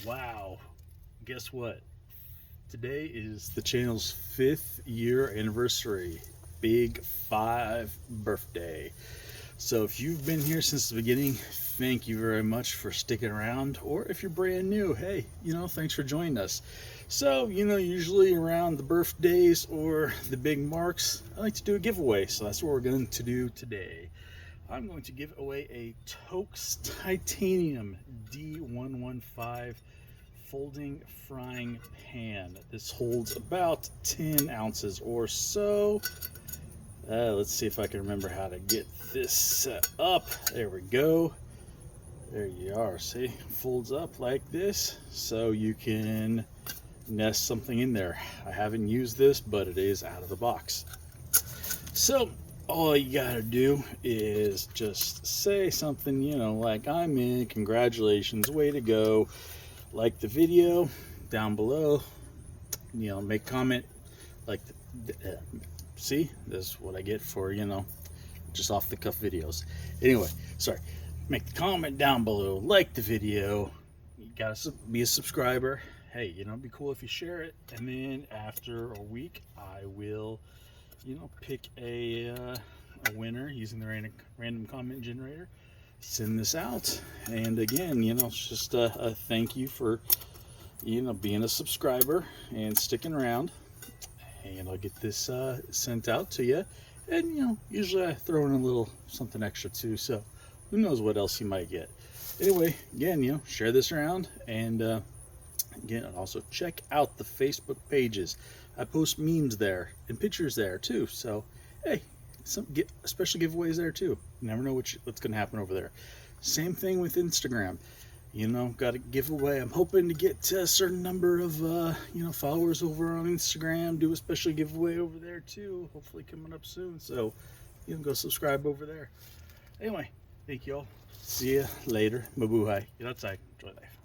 Wow, guess what? Today is the channel's 5th year anniversary. Big 5 birthday. So if you've been here since the beginning, thank you very much for sticking around. Or if you're brand new, hey, thanks for joining us. So, usually around the birthdays or the big marks, I like to do a giveaway. So that's what we're going to do today. I'm going to give away a Toaks Titanium D115 folding frying pan. This holds about 10 ounces or so. Let's see if I can remember how to get this set up. There we go. There you are. See, folds up like this so you can nest something in there. I haven't used this, but it is out of the box. So all you gotta do is just say something, like I'm in, congratulations, way to go. Like the video down below, make a comment, like see, this is what I get for, just off the cuff videos. Anyway, sorry, make the comment down below, like the video, you gotta be a subscriber. Hey, it'd be cool if you share it, and then after a week I will pick a winner using the random comment generator, send this out, and again, it's just a thank you for being a subscriber and sticking around, and I'll get this sent out to you. And usually I throw in a little something extra too, so who knows what else you might get. Anyway, again, share this around, and again, also check out the Facebook pages. I post memes there and pictures there too. So, hey, get special giveaways there too. You never know what's going to happen over there. Same thing with Instagram. Got a giveaway. I'm hoping to get to a certain number of followers over on Instagram. Do a special giveaway over there too. Hopefully coming up soon. So, go subscribe over there. Anyway, thank you all. See ya later. Mabuhay. Get outside. Enjoy life.